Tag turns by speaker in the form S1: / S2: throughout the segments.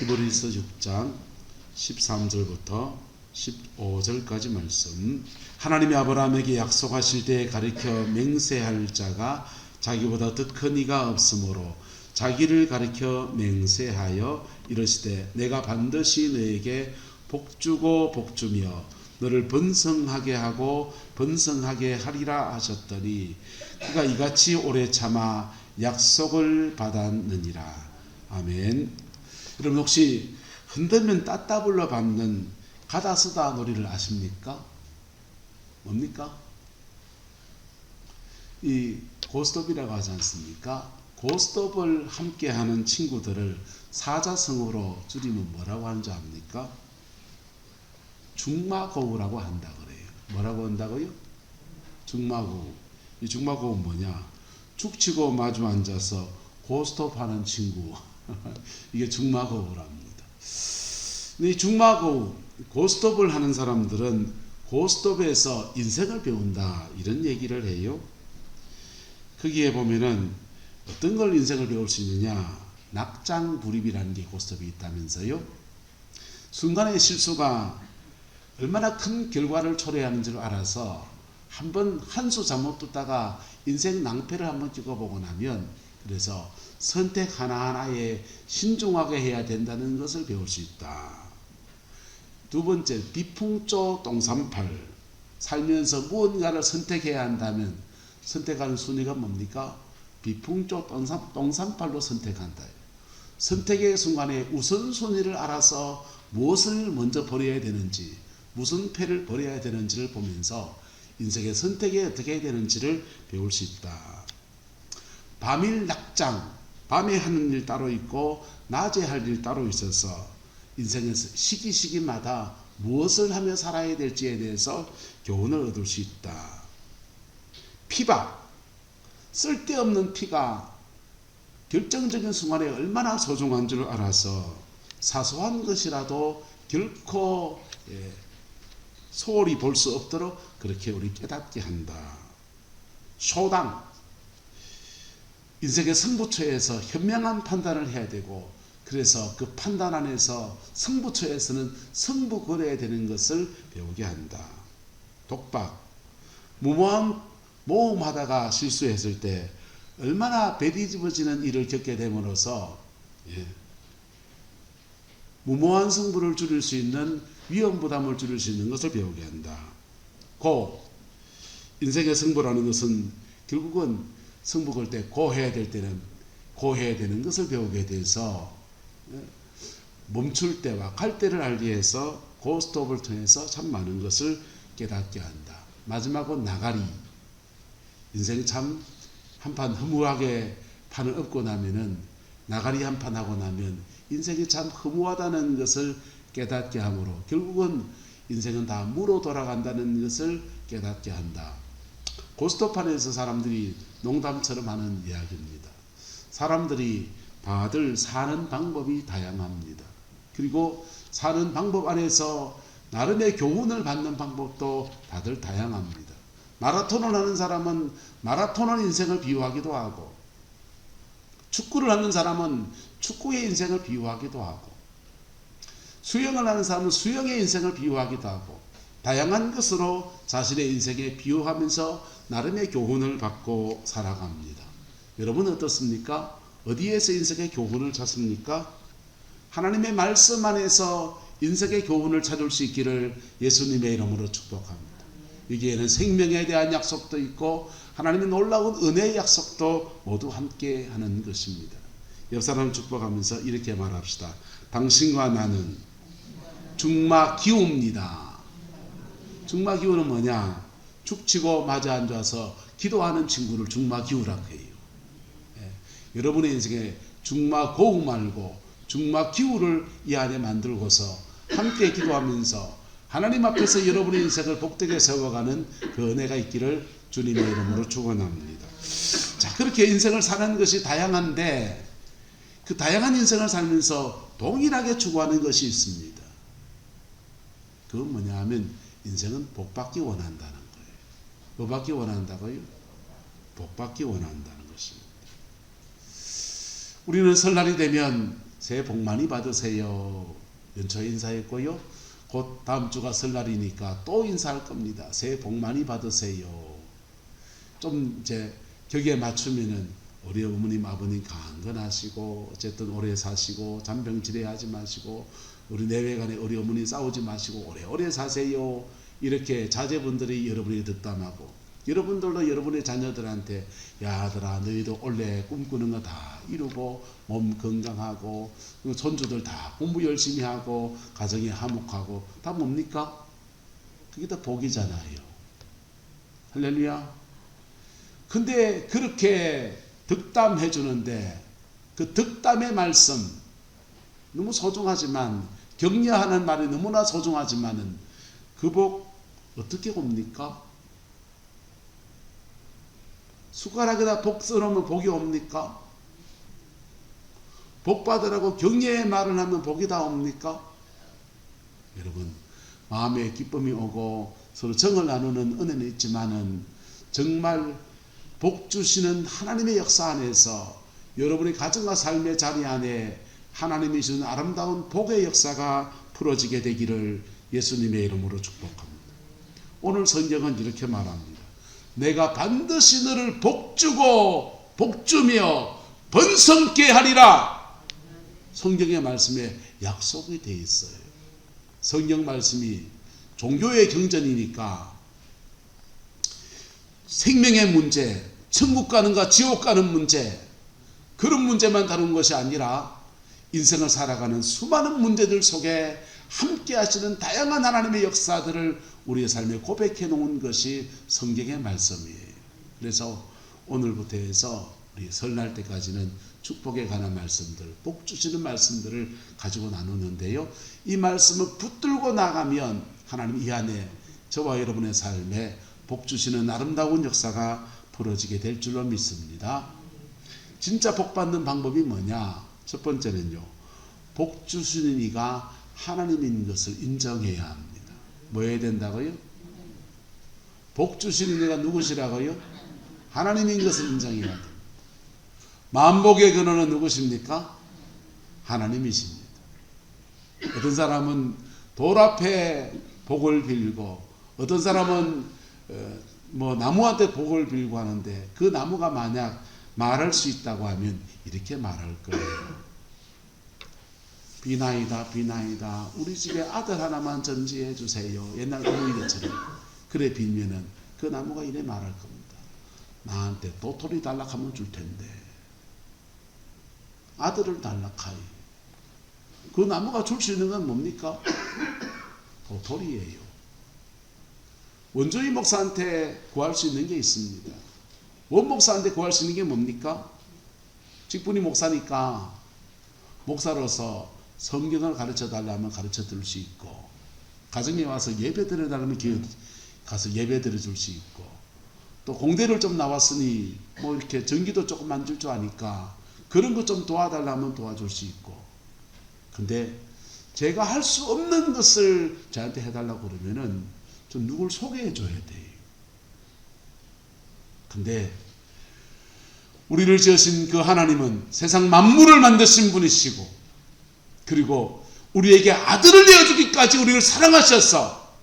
S1: 히브리서 6장 13절부터 15절까지 말씀. 하나님이 아브라함에게 약속하실 때에 가리켜 맹세할 자가 자기보다 더 큰 이가 없으므로 자기를 가리켜 맹세하여 이르시되 내가 반드시 너에게 복주고 복주며 너를 번성하게 하고 번성하게 하리라 하셨더니 그가 이같이 오래 참아 약속을 받았느니라. 아멘. 여러분 혹시 흔들면 따따블러 밟는 가다쓰다 놀이를 아십니까? 뭡니까? 이 고스톱이라고 하지 않습니까? 고스톱을 함께 하는 친구들을 사자성어로 줄이면 뭐라고 하는 줄 압니까? 중마고우라고 한다 그래요. 뭐라고 한다고요? 중마고우. 이 중마고우는 뭐냐? 죽치고 마주 앉아서 고스톱 하는 친구. 이게 중마고우랍니다. 이 중마고우, 고스톱을 하는 사람들은 고스톱에서 인생을 배운다 이런 얘기를 해요. 거기에 보면은 어떤 걸 인생을 배울 수 있느냐? 낙장불입이라는 게 고스톱이 있다면서요. 순간의 실수가 얼마나 큰 결과를 초래하는지를 알아서 한번 한 수 잘못 뒀다가 인생 낭패를 한번 찍어보고 나면 그래서 선택 하나하나에 신중하게 해야 된다는 것을 배울 수 있다. 두 번째, 비풍조 동산팔. 살면서 무언가를 선택해야 한다면 선택하는 순위가 뭡니까? 비풍조 동산팔로 선택한다. 선택의 순간에 우선순위를 알아서 무엇을 먼저 버려야 되는지, 무슨 패를 버려야 되는지를 보면서 인생의 선택이 어떻게 해야 되는지를 배울 수 있다. 밤일 낙장. 밤에 하는 일 따로 있고 낮에 할 일 따로 있어서 인생에서 시기마다 무엇을 하며 살아야 될지에 대해서 교훈을 얻을 수 있다. 피박. 쓸데없는 피가 결정적인 순간에 얼마나 소중한 줄 알아서 사소한 것이라도 결코 소홀히 볼 수 없도록 그렇게 우리 깨닫게 한다. 쇼당. 인생의 승부처에서 현명한 판단을 해야 되고 그래서 그 판단 안에서 승부처에서는 승부 거려야 되는 것을 배우게 한다. 독박. 무모한 모험하다가 실수했을 때 얼마나 배뒤집어지는 일을 겪게 됨으로써 무모한 승부를 줄일 수 있는 위험 부담을 줄일 수 있는 것을 배우게 한다. 고. 인생의 승부라는 것은 결국은 승부 걸 때 고해야 될 때는 고해야 되는 것을 배우게 돼서 멈출 때와 갈 때를 알기 위해서 고스톱을 통해서 참 많은 것을 깨닫게 한다. 마지막으로 나가리. 인생이 참 한판 허무하게 판을 엎고 나면은 나가리 한 판 하고 나면 인생이 참 허무하다는 것을 깨닫게 하므로 결국은 인생은 다 무로 돌아간다는 것을 깨닫게 한다. 고스톱판에서 사람들이 농담처럼 하는 이야기입니다. 사람들이 다들 사는 방법이 다양합니다. 그리고 사는 방법 안에서 나름의 교훈을 받는 방법도 다들 다양합니다. 마라톤을 하는 사람은 마라톤을 인생을 비유하기도 하고 축구를 하는 사람은 축구의 인생을 비유하기도 하고 수영을 하는 사람은 수영의 인생을 비유하기도 하고 다양한 것으로 자신의 인생에 비유하면서 나름의 교훈을 받고 살아갑니다. 여러분은 어떻습니까? 어디에서 인생의 교훈을 찾습니까? 하나님의 말씀 안에서 인생의 교훈을 찾을 수 있기를 예수님의 이름으로 축복합니다. 여기에는 생명에 대한 약속도 있고 하나님의 놀라운 은혜의 약속도 모두 함께 하는 것입니다. 옆 사람을 축복하면서 이렇게 말합시다. 당신과 나는 중마기우입니다. 중마기우는 뭐냐? 죽치고 맞아 앉아서 기도하는 친구를 중마기우라고 해요. 여러분의 인생에 중마고우 말고 중마기우를 이 안에 만들고서 함께 기도하면서 하나님 앞에서 여러분의 인생을 복되게 세워가는 그 은혜가 있기를 주님의 이름으로 축원합니다. 자, 그렇게 인생을 사는 것이 다양한데 그 다양한 인생을 살면서 동일하게 추구하는 것이 있습니다. 그건 뭐냐 하면 인생은 복받기 원한다는 거예요. 뭐 받기 원한다고요? 복받기 원한다는 것입니다. 우리는 설날이 되면 새해 복 많이 받으세요. 연초에 인사했고요. 곧 다음 주가 설날이니까 또 인사할 겁니다. 새해 복 많이 받으세요. 좀 이제 격에 맞추면은 우리 어머님 아버님 강건하시고 어쨌든 오래 사시고 잔병질해하지 마시고 우리 내외간에 우리 어머니 싸우지 마시고 오래오래 사세요. 이렇게 자제분들이 여러분이 득담하고 여러분들도 여러분의 자녀들한테 야 아들아 너희도 원래 꿈꾸는 거 다 이루고 몸 건강하고 손주들 다 공부 열심히 하고 가정이 화목하고 다 뭡니까? 그게 다 복이잖아요. 할렐루야. 근데 그렇게 득담해 주는데 그 득담의 말씀 너무 소중하지만 격려하는 말이 너무나 소중하지만은 그 복 어떻게 옵니까? 숟가락에다 복 써놓으면 복이 옵니까? 복 받으라고 격려의 말을 하면 복이 다 옵니까? 여러분 마음에 기쁨이 오고 서로 정을 나누는 은혜는 있지만은 정말 복 주시는 하나님의 역사 안에서 여러분의 가정과 삶의 자리 안에 하나님이 주는 아름다운 복의 역사가 풀어지게 되기를 예수님의 이름으로 축복합니다. 오늘 성경은 이렇게 말합니다. 내가 반드시 너를 복주고 복주며 번성케 하리라. 성경의 말씀에 약속이 되어 있어요. 성경 말씀이 종교의 경전이니까 생명의 문제, 천국 가는가 지옥 가는 문제, 그런 문제만 다룬 것이 아니라 인생을 살아가는 수많은 문제들 속에 함께 하시는 다양한 하나님의 역사들을 우리의 삶에 고백해 놓은 것이 성경의 말씀이에요. 그래서 오늘부터 해서 우리 설날 때까지는 축복에 관한 말씀들, 복 주시는 말씀들을 가지고 나누는데요. 이 말씀을 붙들고 나가면 하나님 이 안에 저와 여러분의 삶에 복 주시는 아름다운 역사가 벌어지게 될 줄로 믿습니다. 진짜 복 받는 방법이 뭐냐? 첫 번째는요. 복 주시는 이가 하나님인 것을 인정해야 합니다. 뭐 해야 된다고요? 복 주시는 이가 누구시라고요? 하나님인 것을 인정해야 됩니다. 만복의 근원은 누구십니까? 하나님이십니다. 어떤 사람은 돌 앞에 복을 빌고 어떤 사람은 뭐 나무한테 복을 빌고 하는데 그 나무가 만약 말할 수 있다고 하면 이렇게 말할 거예요. 비나이다 비나이다 우리 집에 아들 하나만 전지해 주세요. 옛날 어머니들처럼 그래 빌면은 그 나무가 이래 말할 겁니다. 나한테 도토리 달락하면 줄 텐데 아들을 달락하이. 그 나무가 줄 수 있는 건 뭡니까? 도토리예요. 원조희 목사한테 구할 수 있는 게 있습니다. 원 목사한테 구할 수 있는 게 뭡니까? 직분이 목사니까 목사로서 성경을 가르쳐 달라면 가르쳐 드릴 수 있고 가정에 와서 예배 드려 달라면 가서 예배 드려 줄 수 있고 또 공대를 좀 나왔으니 뭐 이렇게 전기도 조금 만질 줄 아니까 그런 것 좀 도와달라면 도와줄 수 있고 근데 제가 할 수 없는 것을 저한테 해달라고 그러면은 좀 누굴 소개해 줘야 돼요. 근데 우리를 지으신 그 하나님은 세상 만물을 만드신 분이시고 그리고 우리에게 아들을 내어주기까지 우리를 사랑하셨어.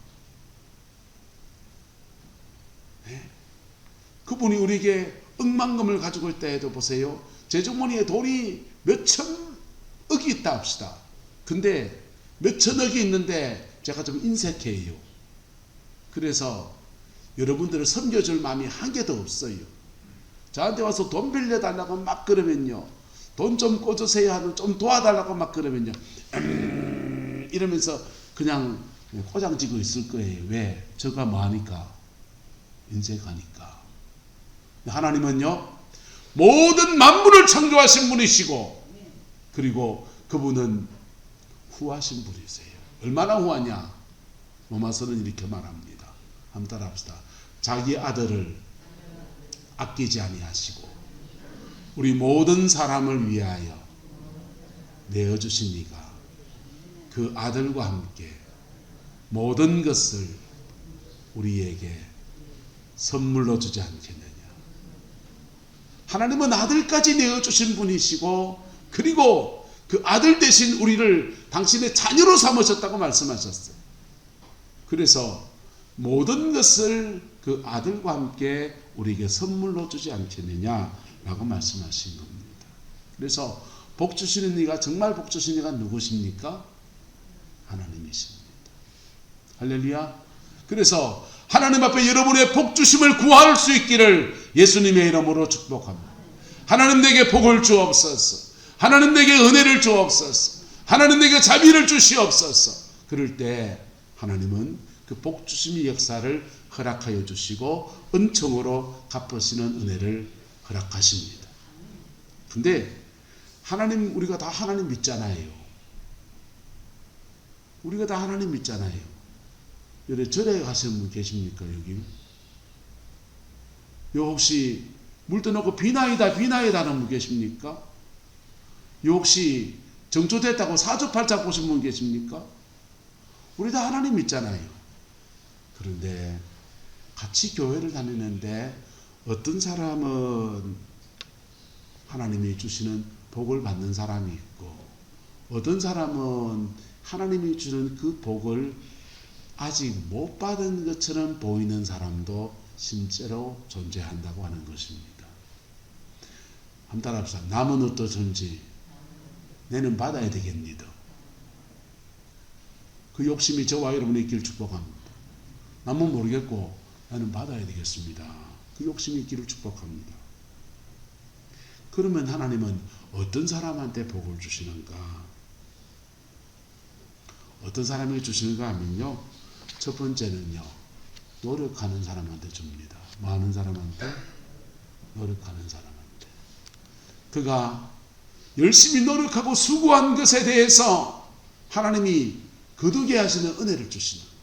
S1: 네? 그분이 우리에게 억만금을 가지고 있다 해도 보세요. 제 주머니에 돈이 몇천억이 있다 합시다. 근데 몇천억이 있는데 제가 좀 인색해요. 그래서 여러분들을 섬겨줄 마음이 한 개도 없어요. 저한테 와서 돈 빌려달라고 막 그러면요. 돈 좀 꿔주세요 하고 좀 도와달라고 막 그러면요. 이러면서 그냥 꼬장지고 있을 거예요. 왜? 저가 뭐하니까? 인색하니까. 하나님은요. 모든 만물을 창조하신 분이시고 그리고 그분은 후하신 분이세요. 얼마나 후하냐? 로마서는 이렇게 말합니다. 한번 따라합시다. 자기 아들을 아끼지 아니하시고 우리 모든 사람을 위하여 내어주신 이가 그 아들과 함께 모든 것을 우리에게 선물로 주지 않겠느냐. 하나님은 아들까지 내어주신 분이시고 그리고 그 아들 대신 우리를 당신의 자녀로 삼으셨다고 말씀하셨어요. 그래서 모든 것을 그 아들과 함께 우리에게 선물로 주지 않겠느냐라고 말씀하신 겁니다. 그래서 복 주시는 이가, 정말 복 주시는 이가 누구십니까? 하나님이십니다. 할렐루야. 그래서 하나님 앞에 여러분의 복 주심을 구할 수 있기를 예수님의 이름으로 축복합니다. 하나님 내게 복을 주옵소서. 하나님 내게 은혜를 주옵소서. 하나님 내게 자비를 주시옵소서. 그럴 때 하나님은 그 복 주심의 역사를 허락하여 주시고 은총으로 갚으시는 은혜를 허락하십니다. 근데 하나님, 우리가 다 하나님 믿잖아요. 우리가 다 하나님 믿잖아요. 여기 절에 가시는 분 계십니까? 여기? 요 혹시 물 떠놓고 비나이다 하는 분 계십니까? 요 혹시 정조됐다고 사주팔자 보신 분 계십니까? 우리 다 하나님 믿잖아요. 그런데 같이 교회를 다니는데 어떤 사람은 하나님이 주시는 복을 받는 사람이 있고, 어떤 사람은 하나님이 주는 그 복을 아직 못 받은 것처럼 보이는 사람도 실제로 존재한다고 하는 것입니다. 한번 따라합시다. 남은 어떠든지 내는 받아야 되겠니다. 그 욕심이 저와 여러분의 있기를 축복합니다. 남은 모르겠고 나는 받아야 되겠습니다. 그 욕심이 있기를 축복합니다. 그러면 하나님은 어떤 사람한테 복을 주시는가? 어떤 사람에게 주시는가 하면요, 첫 번째는요, 노력하는 사람한테 줍니다. 많은 사람한테? 노력하는 사람한테. 그가 열심히 노력하고 수고한 것에 대해서 하나님이 거두게 하시는 은혜를 주시는 거예요.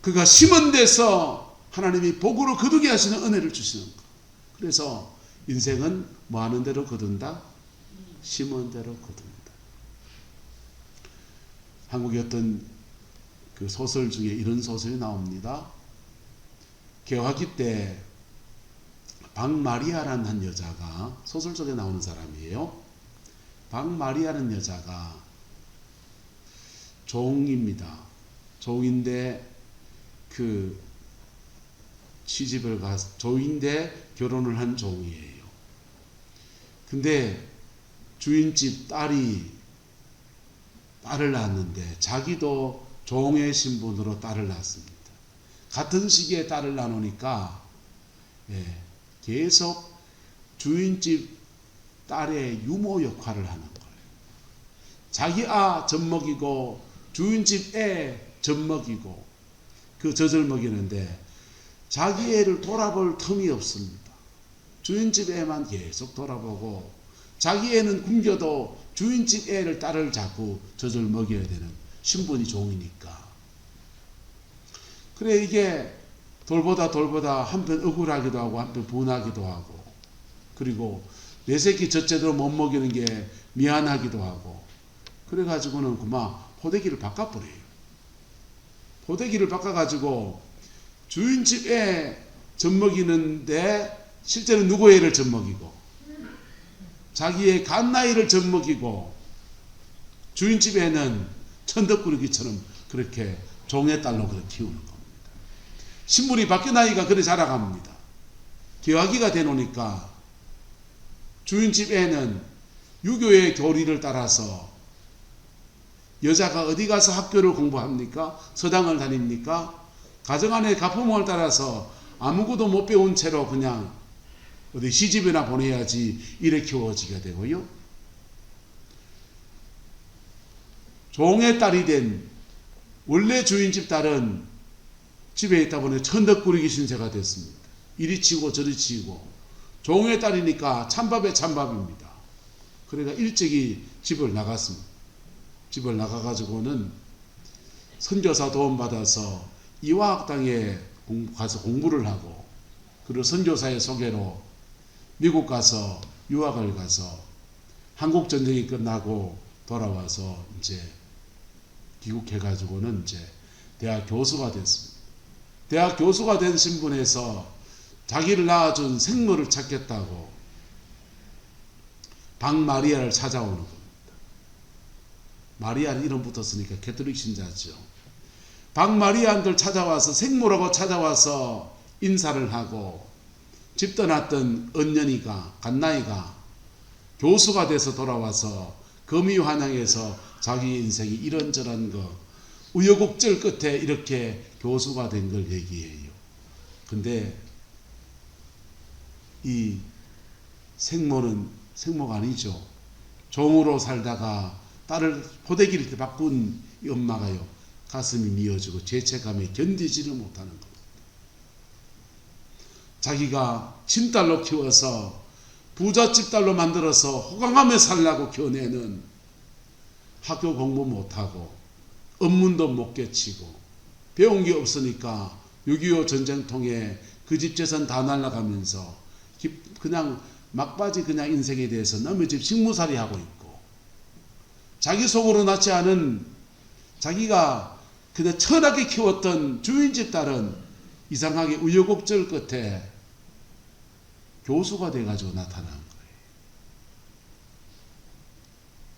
S1: 그가 심은 데서 하나님이 복으로 거두게 하시는 은혜를 주시는 거예요. 그래서 인생은 뭐 하는 대로 거둔다? 심은 대로 거둔다. 한국의 어떤 그 소설 중에 이런 소설이 나옵니다. 개화기 때 박마리아라는 한 여자가, 소설 속에 나오는 사람이에요. 박마리아라는 여자가 종입니다. 종인데 그 시집을 가서, 종인데 결혼을 한 종이에요. 근데 주인집 딸을 낳았는데 자기도 종의 신분으로 딸을 낳았습니다. 같은 시기에 딸을 낳으니까 계속 주인집 딸의 유모 역할을 하는 거예요. 자기 젖 먹이고 주인집 애 젖 먹이고 그 젖을 먹이는데 자기 애를 돌아볼 틈이 없습니다. 주인집 애만 계속 돌아보고 자기 애는 굶겨도 주인집 애를 딸을 자꾸 젖을 먹여야 되는 신분이 종이니까. 그래, 이게 돌보다 한편 억울하기도 하고 한편 분하기도 하고, 그리고 내 새끼 젖 제대로 못 먹이는 게 미안하기도 하고, 그래가지고는 그만 포대기를 바꿔버려요. 포대기를 바꿔가지고 주인집 애 젖 먹이는데 실제는 누구 애를 젖 먹이고, 자기의 갓나이를 젖 먹이고, 주인집 애는 천덕꾸러기처럼 그렇게 종의 딸로 그렇게 키우는 겁니다. 신분이 바뀌나이가 그래 자라갑니다. 개화기가 되노니까 주인집 애는 유교의 교리를 따라서, 여자가 어디 가서 학교를 공부합니까? 서당을 다닙니까? 가정안의 가풍을 따라서 아무것도 못 배운 채로 그냥 어디 시집이나 보내야지 이래 키워지게 되고요. 종의 딸이 된 원래 주인집 딸은 집에 있다 보니 천덕꾸러기 신세가 됐습니다. 이리 치고 저리 치고, 종의 딸이니까 찬밥에 찬밥입니다. 그러니까 일찍이 집을 나갔습니다. 집을 나가가지고는 선교사 도움받아서 이화학당에 가서 공부를 하고, 그리고 선교사의 소개로 미국 가서 유학을 가서 한국전쟁이 끝나고 돌아와서 이제 귀국해가지고는 이제 대학 교수가 됐습니다. 대학 교수가 된 신분에서 자기를 낳아준 생모를 찾겠다고 박마리아를 찾아오는 겁니다. 마리아는 이름 붙었으니까 가톨릭 신자죠. 박마리아를 찾아와서 생모라고 찾아와서 인사를 하고 집 떠났던 언년이가 갓나이가 교수가 돼서 돌아와서 금이환영해서 자기 인생이 이런저런 거 우여곡절 끝에 이렇게 교수가 된 걸 얘기해요. 근데 이 생모는 생모가 아니죠. 종으로 살다가 딸을 포대기를 이렇게 바꾼 이 엄마가요, 가슴이 미어지고 죄책감에 견디지를 못하는 겁니다. 자기가 친딸로 키워서 부잣집 딸로 만들어서 호강하며 살라고 키워내는 학교 공부 못하고 업문도 못 깨치고 배운 게 없으니까 6.25 전쟁통에 그 집 재산 다 날라가면서 그냥 막바지 그냥 인생에 대해서 남의 집 식무살이 하고 있고, 자기 속으로 낳지 않은 자기가 그냥 천하게 키웠던 주인집 딸은 이상하게 우여곡절 끝에 교수가 돼가지고 나타난 거예요.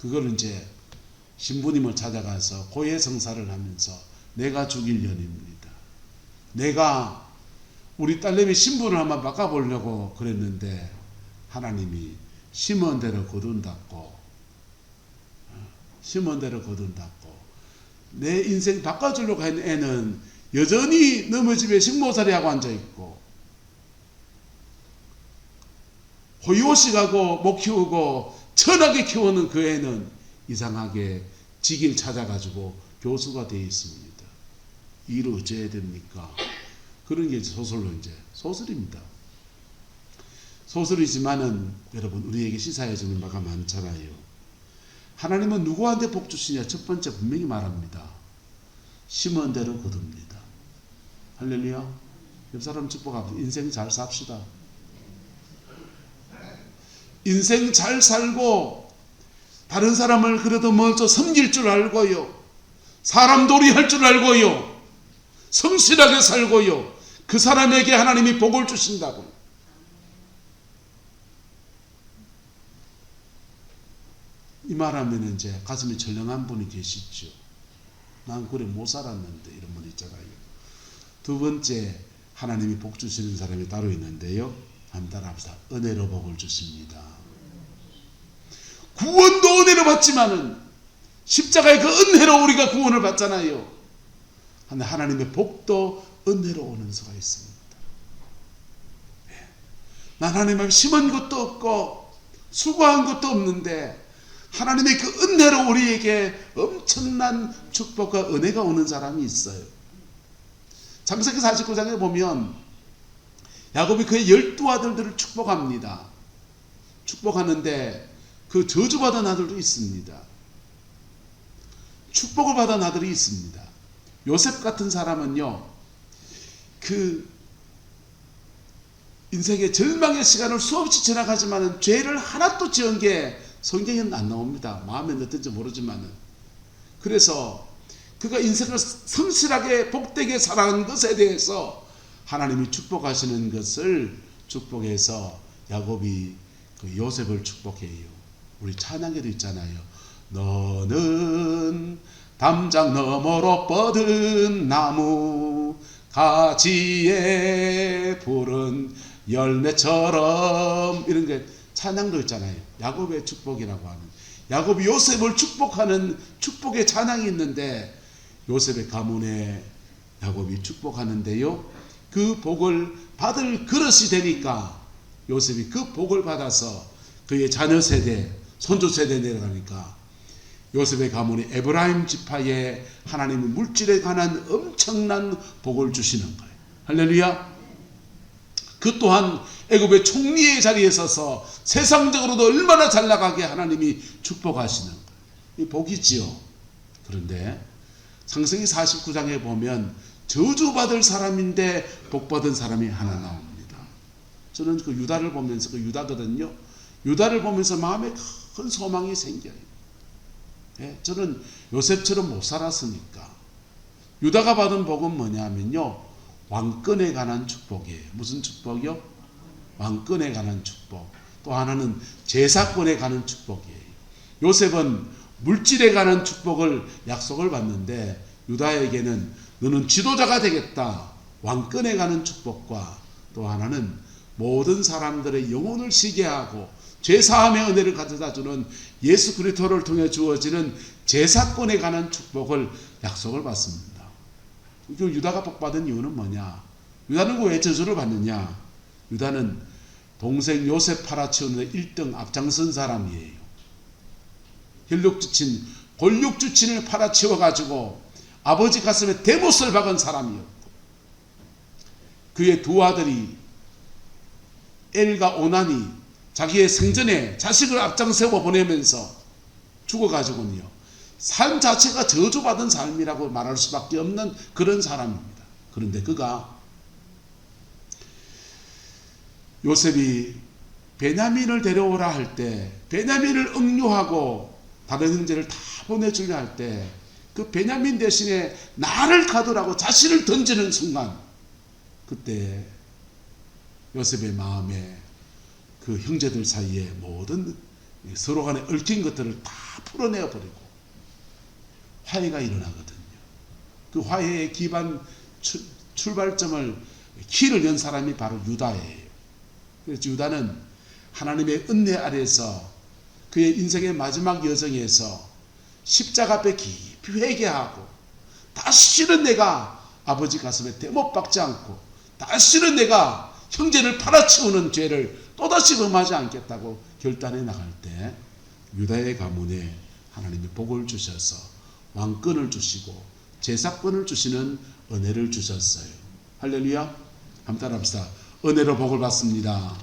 S1: 그걸 이제 신부님을 찾아가서 고해성사를 하면서 내가 죽일 년입니다. 내가 우리 딸내미 신분을 한번 바꿔보려고 그랬는데 하나님이 심은 대로 거둔다고, 심은 대로 거둔다고, 내 인생 바꿔주려고 한 애는 여전히 너무 집에 식모살이 하고 앉아있고 호의호식하고 못 키우고 천하게 키우는 그 애는 이상하게 직일 찾아가지고 교수가 되어 있습니다. 이를 어찌해야 됩니까? 그런 게 소설로 이제 소설입니다. 소설이지만은 여러분 우리에게 시사해 주는 바가 많잖아요. 하나님은 누구한테 복 주시냐? 첫 번째 분명히 말합니다. 심은 대로 거둡니다. 할렐루야. 옆 사람 축복합니다. 인생 잘 삽시다. 인생 잘 살고 다른 사람을 그래도 먼저 섬길 줄 알고요, 사람 도리할 줄 알고요, 성실하게 살고요, 그 사람에게 하나님이 복을 주신다고. 이 말하면 이제 가슴이 철렁한 분이 계시죠. 난 그래 못 살았는데, 이런 분 있잖아요. 두 번째, 하나님이 복 주시는 사람이 따로 있는데요. 한번 따라합시다. 은혜로 복을 주십니다. 구원도 은혜로 받지만은 십자가의 그 은혜로 우리가 구원을 받잖아요. 근데 하나님의 복도 은혜로 오는 수가 있습니다. 난 하나님 앞에 심은 것도 없고 수고한 것도 없는데 하나님의 그 은혜로 우리에게 엄청난 축복과 은혜가 오는 사람이 있어요. 창세기 49장에 보면 야곱이 그의 12아들들을 축복합니다. 축복하는데 그 저주받은 아들도 있습니다. 축복을 받은 아들이 있습니다. 요셉 같은 사람은요, 그 인생의 절망의 시간을 수없이 지나가지만 죄를 하나도 지은 게 성경에는 안 나옵니다. 마음에 넣든지 모르지만은. 그래서 그가 인생을 성실하게 복되게 살아가는 것에 대해서 하나님이 축복하시는 것을 축복해서 야곱이 그 요셉을 축복해요. 우리 찬양에도 있잖아요. 너는 담장 너머로 뻗은 나무 가지에 푸른 열매처럼, 이런 게 찬양도 있잖아요. 야곱의 축복이라고 하는, 야곱이 요셉을 축복하는 축복의 찬양이 있는데 요셉의 가문에 야곱이 축복하는데요, 그 복을 받을 그릇이 되니까 요셉이 그 복을 받아서 그의 자녀 세대, 손주 세대 내려가니까 요셉의 가문이 에브라임 지파에 하나님의 물질에 관한 엄청난 복을 주시는 거예요. 할렐루야. 그 또한 애굽의 총리의 자리에 서서 세상적으로도 얼마나 잘 나가게 하나님이 축복하시는 거예요. 이 복이지요. 그런데 창세기 49장에 보면 저주받을 사람인데 복받은 사람이 하나 나옵니다. 저는 그 유다를 보면서, 그 유다거든요, 유다를 보면서 마음에 큰 소망이 생겨요. 예, 저는 요셉처럼 못 살았으니까. 유다가 받은 복은 뭐냐면요, 왕권에 관한 축복이에요. 무슨 축복이요? 왕권에 관한 축복. 또 하나는 제사권에 가는 축복이에요. 요셉은 물질에 가는 축복을 약속을 받는데 유다에게는 너는 지도자가 되겠다, 왕권에 가는 축복과 또 하나는 모든 사람들의 영혼을 쉬게 하고 죄사함의 은혜를 가져다주는 예수 그리스도를 통해 주어지는 제사권에 관한 축복을 약속을 받습니다. 유다가 복받은 이유는 뭐냐? 유다는 왜 저주를 받느냐? 유다는 동생 요셉 팔아치우는 1등 앞장선 사람이에요. 혈육주친, 골육주친을 팔아치워가지고 아버지 가슴에 대못을 박은 사람이었고, 그의 두 아들이 엘과 오난이 자기의 생전에 자식을 앞장세워 보내면서 죽어가지고는요, 삶 자체가 저주받은 삶이라고 말할 수밖에 없는 그런 사람입니다. 그런데 그가 요셉이 베냐민을 데려오라 할 때, 베냐민을 억류하고 다른 형제를 다 보내주려 할 때, 그 베냐민 대신에 나를 가두라고 자신을 던지는 순간, 그때 요셉의 마음에 그 형제들 사이에 모든 서로 간에 얽힌 것들을 다 풀어내어 버리고 화해가 일어나거든요. 그 화해의 기반 출발점을 키를 연 사람이 바로 유다예요. 그래서 유다는 하나님의 은혜 아래서 그의 인생의 마지막 여정에서 십자가 앞에 깊이 회개하고, 다시는 내가 아버지 가슴에 대못 박지 않고 다시는 내가 형제를 팔아치우는 죄를 또다시 범하지 않겠다고 결단해 나갈 때 유다의 가문에 하나님이 복을 주셔서 왕권을 주시고 제사권을 주시는 은혜를 주셨어요. 할렐루야. 한번 따라합시다. 은혜로 복을 받습니다.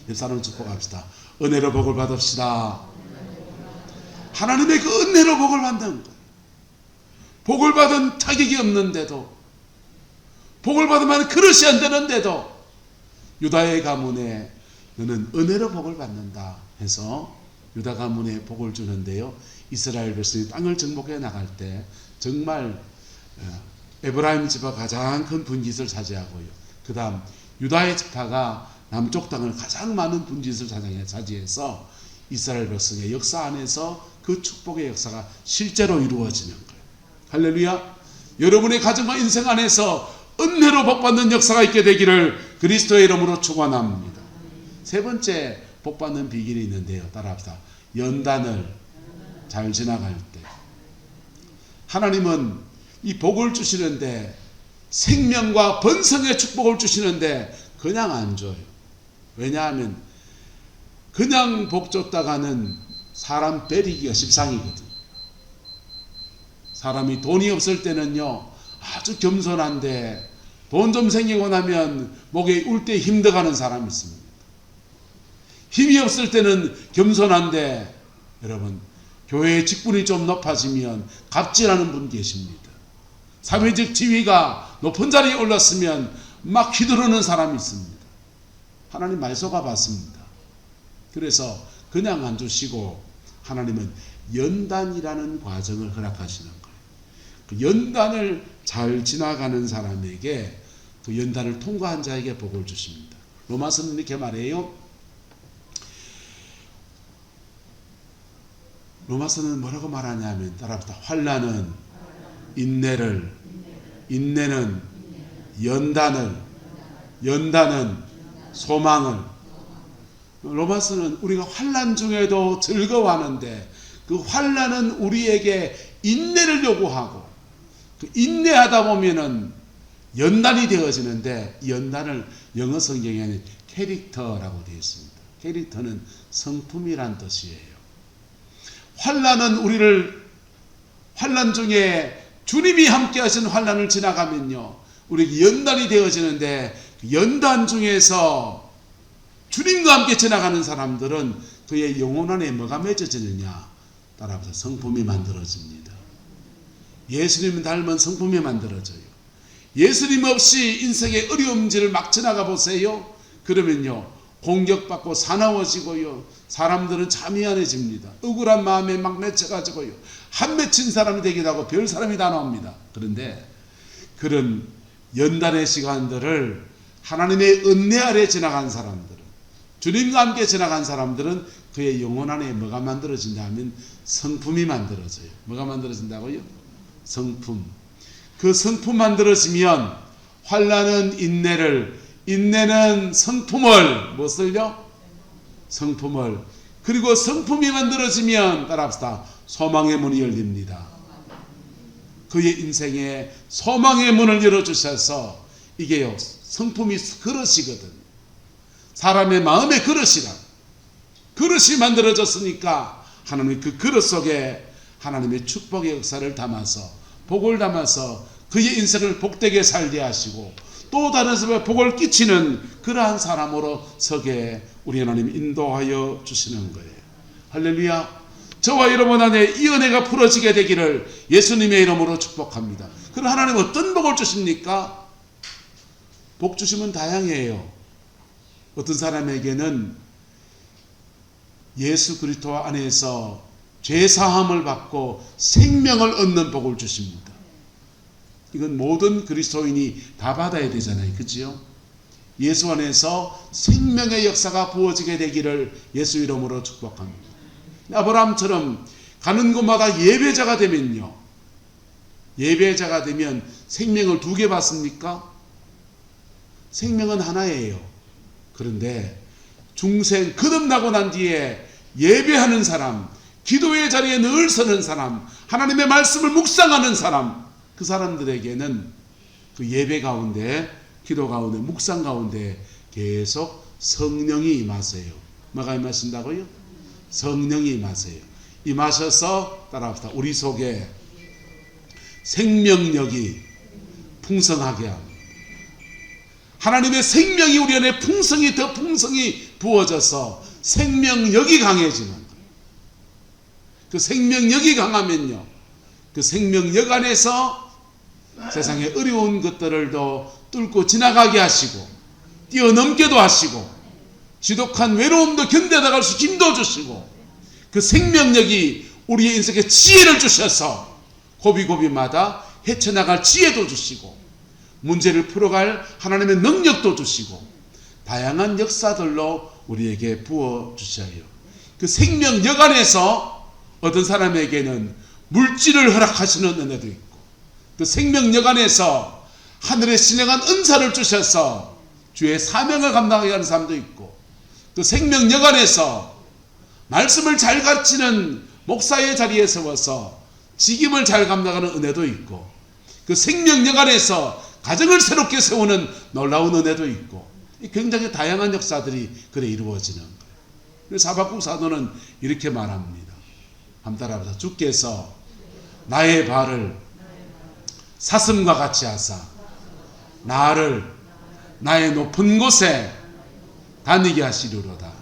S1: 옆 사람 축복합시다. 은혜로 복을 받읍시다. 하나님의 그 은혜로 복을 받는 거예요. 복을 받은 자격이 없는데도, 복을 받으면 그릇이 안 되는데도 유다의 가문에 너는 은혜로 복을 받는다 해서 유다 가문에 복을 주는데요, 이스라엘 백성이 땅을 정복해 나갈 때 정말 에브라임 지파 가장 큰 분깃을 차지하고요, 그 다음 유다의 지파가 남쪽 땅을 가장 많은 분깃을 차지해서 이스라엘 백성의 역사 안에서 그 축복의 역사가 실제로 이루어지는 거예요. 할렐루야. 여러분의 가정과 인생 안에서 은혜로 복받는 역사가 있게 되기를 그리스도의 이름으로 축원합니다. 세 번째 복받는 비결이 있는데요, 따라합시다. 연단을 잘 지나갈 때 하나님은 이 복을 주시는데, 생명과 번성의 축복을 주시는데 그냥 안 줘요. 왜냐하면 그냥 복 줬다가는 사람 베리기가 십상이거든. 사람이 돈이 없을 때는요 아주 겸손한데 돈 좀 생기고 나면 목에 울 때 힘들어가는 사람이 있습니다. 힘이 없을 때는 겸손한데 여러분 교회의 직분이 좀 높아지면 갑질하는 분 계십니다. 사회적 지위가 높은 자리에 올랐으면 막 휘두르는 사람이 있습니다. 하나님 말 속아 봤습니다. 그래서 그냥 안 주시고 하나님은 연단이라는 과정을 허락하시는 거예요. 그 연단을 잘 지나가는 사람에게, 그 연단을 통과한 자에게 복을 주십니다. 로마서는 이렇게 말해요. 로마서는 뭐라고 말하냐면, 따라합시다. 환난은 인내를, 인내는 연단을, 연단은 소망을. 로마서는 우리가 환난 중에도 즐거워하는데 그 환난은 우리에게 인내를 요구하고, 그 인내하다 보면은 연단이 되어지는데, 연단을 영어 성경에는 캐릭터라고 되어 있습니다. 캐릭터는 성품이란 뜻이에요. 환난은 우리를, 환난 중에 주님이 함께 하신 환난을 지나가면요 우리에게 연단이 되어지는데, 연단 중에서 주님과 함께 지나가는 사람들은 그의 영혼 안에 뭐가 맺어지느냐? 따라서 성품이 만들어집니다. 예수님 닮은 성품이 만들어져요. 예수님 없이 인생의 어려움질을 막 지나가 보세요. 그러면요 공격받고 사나워지고요, 사람들은 참미안해집니다. 억울한 마음에 막 맺혀가지고요 한 맺힌 사람이 되기도 하고 별 사람이 다 나옵니다. 그런데 그런 연단의 시간들을 하나님의 은혜 아래 지나간 사람들은, 주님과 함께 지나간 사람들은 그의 영혼 안에 뭐가 만들어진다 하면 성품이 만들어져요. 뭐가 만들어진다고요? 성품. 그 성품 만들어지면 환난은 인내를, 인내는 성품을, 무엇을요? 성품을. 그리고 성품이 만들어지면 따라합시다. 소망의 문이 열립니다. 그의 인생에 소망의 문을 열어주셔서 이게요, 성품이 그릇이거든. 사람의 마음의 그릇이라. 그릇이 만들어졌으니까 하나님이 그 그릇 속에 하나님의 축복의 역사를 담아서, 복을 담아서 그의 인생을 복되게 살게 하시고 또 다른 사람에 복을 끼치는 그러한 사람으로 서게 우리 하나님 인도하여 주시는 거예요. 할렐루야. 저와 여러분 안에 이 은혜가 풀어지게 되기를 예수님의 이름으로 축복합니다. 그럼 하나님 어떤 복을 주십니까? 복 주시면 다양해요. 어떤 사람에게는 예수 그리스도 안에서 죄사함을 받고 생명을 얻는 복을 주십니다. 이건 모든 그리스도인이 다 받아야 되잖아요. 그렇죠? 예수 안에서 생명의 역사가 부어지게 되기를 예수 이름으로 축복합니다. 아브라함처럼 가는 곳마다 예배자가 되면요, 예배자가 되면 생명을 2개 받습니까? 생명은 하나예요. 그런데 중생 거듭나고 난 뒤에 예배하는 사람, 기도의 자리에 늘 서는 사람, 하나님의 말씀을 묵상하는 사람, 그 사람들에게는 그 예배 가운데, 기도 가운데, 묵상 가운데 계속 성령이 임하세요. 뭐가 임하신다고요? 성령이 임하세요. 임하셔서 따라합시다. 우리 속에 생명력이 풍성하게 합니다. 하나님의 생명이 우리 안에 풍성히 더 풍성히 부어져서 생명력이 강해지는 거예요. 그 생명력이 강하면요, 그 생명력 안에서 세상의 어려운 것들을 더 뚫고 지나가게 하시고 뛰어넘게도 하시고 지독한 외로움도 견뎌나갈 수 힘도 주시고 그 생명력이 우리의 인생에 지혜를 주셔서 고비고비마다 헤쳐나갈 지혜도 주시고 문제를 풀어갈 하나님의 능력도 주시고 다양한 역사들로 우리에게 부어주셔요. 그 생명력 안에서 어떤 사람에게는 물질을 허락하시는 은혜도 있고 그 생명력 안에서 하늘의 신령한 은사를 주셔서 주의 사명을 감당하게 하는 사람도 있고 그 생명력 안에서 말씀을 잘 가르치는 목사의 자리에 서서 직임을 잘 감당하는 은혜도 있고 그 생명력 안에서 가정을 새롭게 세우는 놀라운 은혜도 있고 굉장히 다양한 역사들이 그래 이루어지는 거예요. 그래서 하박국 사도는 이렇게 말합니다. 한번 따라합시다. 주께서 나의 발을 사슴과 같이 하사 나를 나의 높은 곳에 다니게 하시리로다.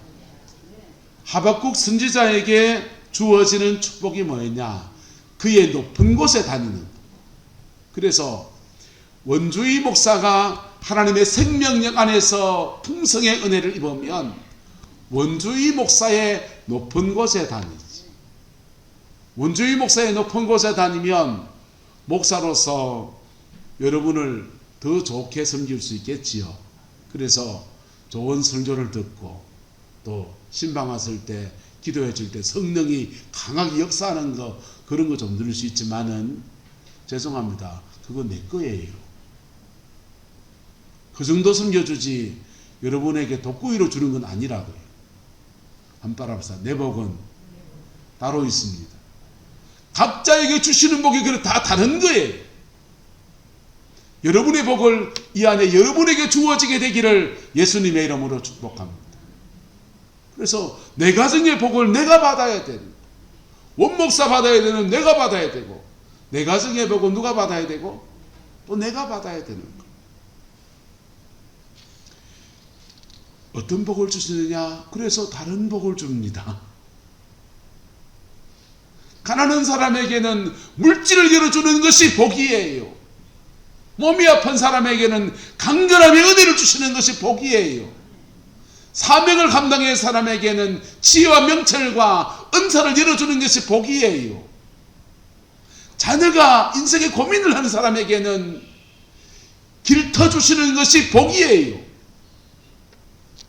S1: 하박국 선지자에게 주어지는 축복이 뭐였냐? 그의 높은 곳에 다니는 것. 그래서 원주의 목사가 하나님의 생명력 안에서 풍성의 은혜를 입으면 원주의 목사의 높은 곳에 다니지. 원주의 목사의 높은 곳에 다니면 목사로서 여러분을 더 좋게 섬길 수 있겠지요. 그래서 좋은 설교를 듣고 또 신방 왔을 때 기도해 줄 때 성령이 강하게 역사하는 거 그런 거 좀 누릴 수 있지만은 죄송합니다. 그거 내 거예요. 그 정도 섬겨주지 여러분에게 독구이로 주는 건 아니라고요. 한번 따라합시다. 내 복은 따로 있습니다. 각자에게 주시는 복이 다 다른 거예요. 여러분의 복을 이 안에 여러분에게 주어지게 되기를 예수님의 이름으로 축복합니다. 그래서 내 가정의 복을 내가 받아야 되는, 원목사 받아야 되는 내가 받아야 되고, 내 가정의 복은 누가 받아야 되고 또 내가 받아야 되는 거. 어떤 복을 주시느냐? 그래서 다른 복을 줍니다. 가난한 사람에게는 물질을 열어주는 것이 복이에요. 몸이 아픈 사람에게는 강건함의 은혜를 주시는 것이 복이에요. 사명을 감당할 사람에게는 지혜와 명철과 은사를 열어주는 것이 복이에요. 자녀가 인생에 고민을 하는 사람에게는 길 터주시는 것이 복이에요.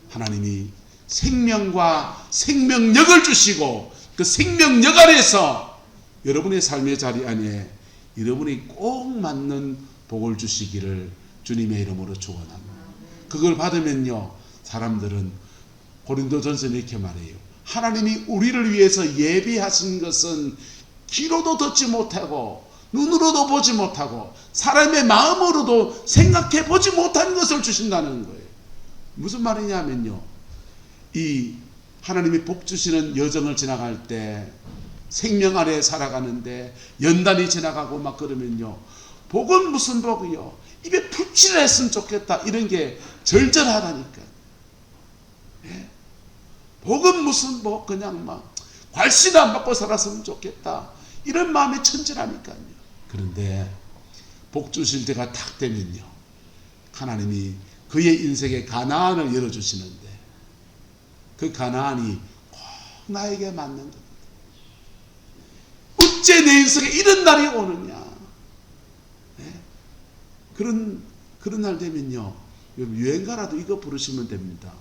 S1: 하나님이 생명과 생명력을 주시고 그 생명력 안에서 여러분의 삶의 자리 안에 여러분이 꼭 맞는 복을 주시기를 주님의 이름으로 축원합니다. 그걸 받으면요, 사람들은 고린도전서 이렇게 말해요. 하나님이 우리를 위해서 예비하신 것은 귀로도 듣지 못하고 눈으로도 보지 못하고 사람의 마음으로도 생각해 보지 못한 것을 주신다는 거예요. 무슨 말이냐면요, 이 하나님이 복 주시는 여정을 지나갈 때 생명 아래 살아가는데 연단이 지나가고 막 그러면요, 복은 무슨 복이요, 입에 풀칠을 했으면 좋겠다 이런 게 절절하다니까. 예? 복은 무슨 복, 그냥 막 괄시도 안 받고 살았으면 좋겠다 이런 마음이 천절하니까요. 그런데 복 주실 때가 탁 되면요, 하나님이 그의 인생에 가나안을 열어주시는데 그 가나안이 꼭 나에게 맞는 겁니다. 어째 내 인생에 이런 날이 오느냐. 네? 그런 날 되면요, 유행가라도 이거 부르시면 됩니다.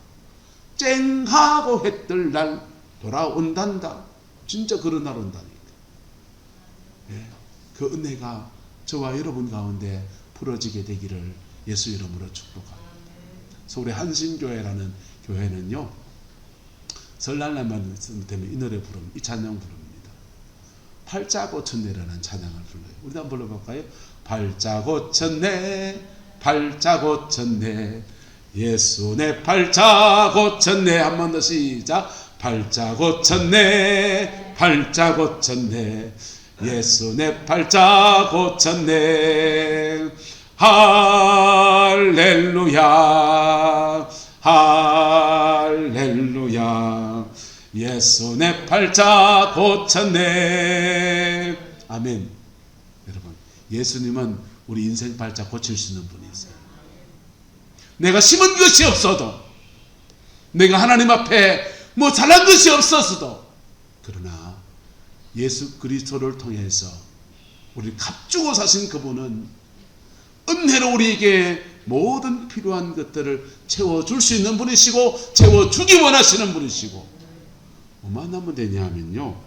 S1: 쨍하고 해뜰 날 돌아온단다. 진짜 그런 날 온다니까. 네? 그 은혜가 저와 여러분 가운데 풀어지게 되기를 예수 이름으로 축복합니다. 그래서 우리 한신교회라는 교회는요, 설날날만 되면 이 노래 부릅니다. 이 찬양 부릅니다. 팔자 고쳤네라는 찬양을 불러요. 우리도 한번 불러볼까요? 팔자 고쳤네, 팔자 고쳤네, 예수 내 팔자 고쳤네. 한 번 더 시작. 팔자 고쳤네, 팔자 고쳤네, 예수 내 팔자 고쳤네. 할렐루야, 할렐루야, 예수 내 팔자 고쳤네. 아멘. 여러분, 예수님은 우리 인생 팔자 고칠 수 있는 분이세요. 내가 심은 것이 없어도, 내가 하나님 앞에 뭐 잘난 것이 없었어도, 그러나 예수 그리스도를 통해서 우리 값주고 사신 그분은 은혜로 우리에게 모든 필요한 것들을 채워줄 수 있는 분이시고 채워주기 원하시는 분이시고, 뭐만 하면 되냐 하면요,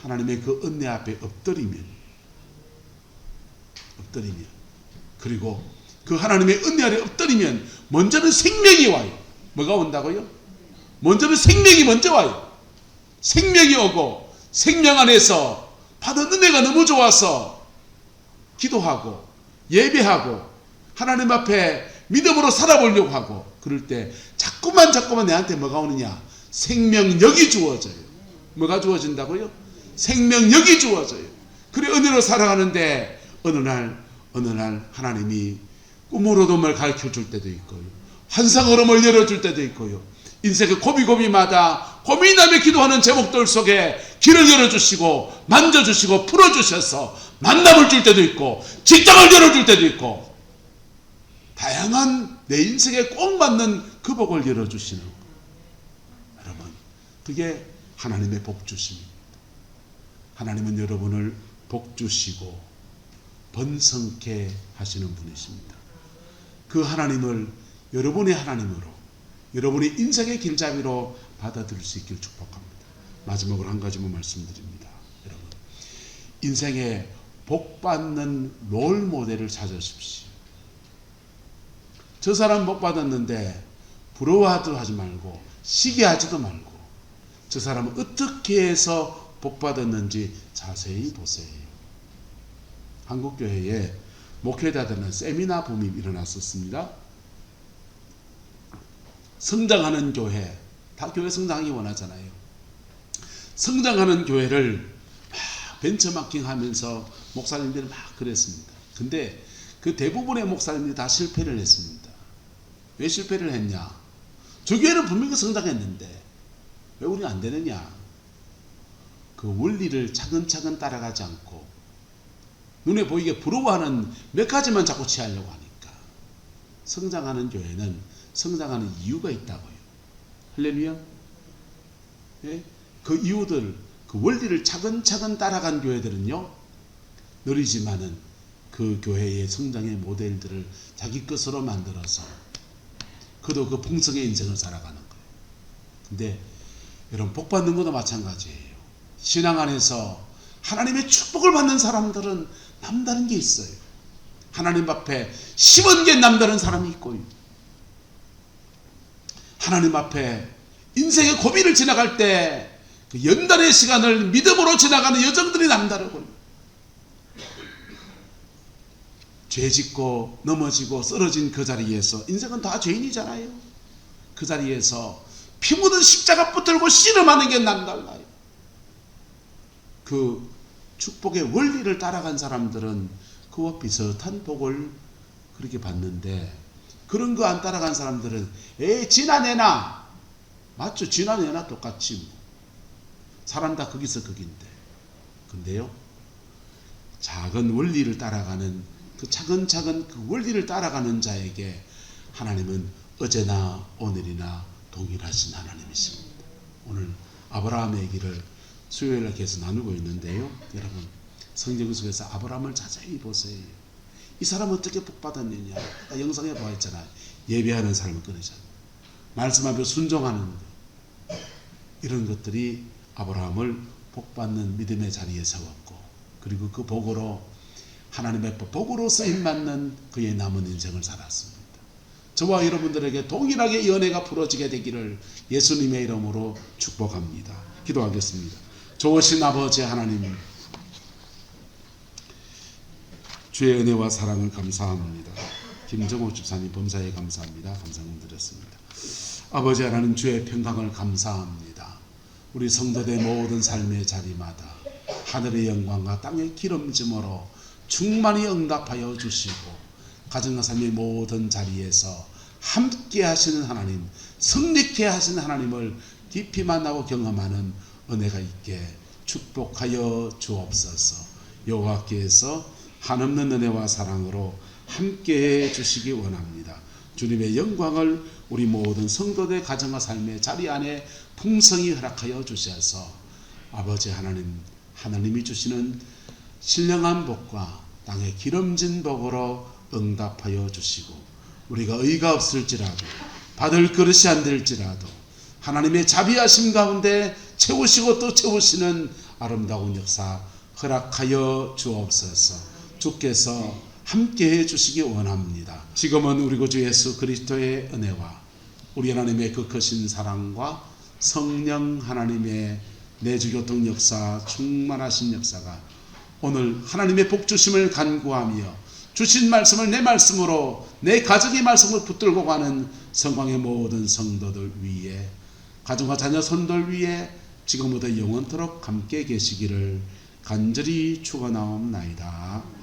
S1: 하나님의 그 은혜 앞에 엎드리면, 그리고 그 하나님의 은혜 아래 엎드리면 먼저는 생명이 와요. 뭐가 온다고요? 먼저는 생명이 먼저 와요. 생명이 오고 생명 안에서 받은 은혜가 너무 좋아서 기도하고 예배하고 하나님 앞에 믿음으로 살아보려고 하고, 그럴 때 자꾸만 내한테 뭐가 오느냐? 생명력이 주어져요. 뭐가 주어진다고요? 생명력이 주어져요. 그래 은혜로 살아가는데 어느 날 하나님이 꿈으로도 뭘 가르쳐줄 때도 있고요, 환상으로 뭘 열어줄 때도 있고요, 인생의 고비고비마다 고민하며 기도하는 제목들 속에 길을 열어주시고 만져주시고 풀어주셔서 만남을 줄 때도 있고 직장을 열어줄 때도 있고, 다양한 내 인생에 꼭 맞는 그 복을 열어주시는 것. 여러분, 그게 하나님의 복주심입니다. 하나님은 여러분을 복주시고 번성케 하시는 분이십니다. 그 하나님을 여러분의 하나님으로, 여러분의 인생의 길잡이로 받아들일 수 있기를 축복합니다. 마지막으로 한 가지만 말씀드립니다. 여러분, 인생에 복받는 롤 모델을 찾으십시오. 저 사람 복 받았는데 부러워하도 하지 말고 시기하지도 말고, 저 사람은 어떻게 해서 복 받았는지 자세히 보세요. 한국교회에 목회자들은 세미나 붐이 일어났었습니다. 성장하는 교회, 다 교회 성장하기 원하잖아요. 성장하는 교회를 막 벤처마킹 하면서 목사님들이 막 그랬습니다. 근데 그 대부분의 목사님들이 다 실패를 했습니다. 왜 실패를 했냐? 저 교회는 분명히 성장했는데 왜 우리는 안 되느냐? 그 원리를 차근차근 따라가지 않고 눈에 보이게 부러워하는 몇 가지만 자꾸 취하려고 하니까. 성장하는 교회는 성장하는 이유가 있다고요. 할렐루야. 예? 그 이유들, 그 원리를 차근차근 따라간 교회들은요, 느리지만은 그 교회의 성장의 모델들을 자기 것으로 만들어서 그도 그 풍성의 인생을 살아가는 거예요. 근데 여러분, 복 받는 것도 마찬가지예요. 신앙 안에서 하나님의 축복을 받는 사람들은 남다른 게 있어요. 하나님 앞에 10원 개 남다른 사람이 있고요. 하나님 앞에 인생의 고비를 지나갈 때 그 연단의 시간을 믿음으로 지나가는 여정들이 남다르고요. 죄 짓고 넘어지고 쓰러진 그 자리에서, 인생은 다 죄인이잖아요. 그 자리에서 피 묻은 십자가 붙들고 씨름하는 게 남달라요. 그 축복의 원리를 따라간 사람들은 그와 비슷한 복을 그렇게 받는데, 그런 거 안 따라간 사람들은 지나내나, 맞죠? 지나내나 똑같지 뭐. 사람 다 거기서 거긴데. 근데요, 작은 원리를 따라가는, 그 차근차근 그 원리를 따라가는 자에게 하나님은 어제나 오늘이나 동일하신 하나님이십니다. 오늘 아브라함의 얘기를 수요일날 계속 나누고 있는데요, 여러분, 성경 속에서 아브라함을 자세히 보세요. 이 사람 어떻게 복 받았느냐? 영상에 보았잖아요. 예배하는 삶을 끊으잖아요. 말씀 앞에 순종하는 것, 이런 것들이 아브라함을 복 받는 믿음의 자리에 세웠고, 그리고 그 복으로 하나님의 복으로 쓰임 받는 그의 남은 인생을 살았습니다. 저와 여러분들에게 동일하게 이 은혜가 풀어지게 되기를 예수님의 이름으로 축복합니다. 기도하겠습니다. 좋으신 아버지 하나님, 주의 은혜와 사랑을 감사합니다. 김정호 집사님 범사에 감사합니다. 감사금 드렸습니다. 아버지 하나님, 주의 평강을 감사합니다. 우리 성도들 모든 삶의 자리마다 하늘의 영광과 땅의 기름짐으로 충만히 응답하여 주시고, 가정과 삶의 모든 자리에서 함께 하시는 하나님, 성립케 하시는 하나님을 깊이 만나고 경험하는 은혜가 있게 축복하여 주옵소서. 여호와께서 한없는 은혜와 사랑으로 함께해 주시기 원합니다. 주님의 영광을 우리 모든 성도들 가정과 삶의 자리 안에 풍성히 허락하여 주셔서 아버지 하나님, 하나님이 주시는 신령한 복과 땅의 기름진 복으로 응답하여 주시고, 우리가 의가 없을지라도, 받을 그릇이 안 될지라도 하나님의 자비하심 가운데 채우시고 또 채우시는 아름다운 역사 허락하여 주옵소서. 주께서 함께해 주시기 원합니다. 지금은 우리 구주 예수 그리스도의 은혜와 우리 하나님의 그 크신 사랑과 성령 하나님의 내주교통 역사, 충만하신 역사가 오늘 하나님의 복 주심을 간구하며 주신 말씀을 내 말씀으로, 내 가정의 말씀을 붙들고 가는 성광의 모든 성도들 위에, 가정과 자녀 손들 위에 지금부터 영원토록 함께 계시기를 간절히 축원하옵나이다.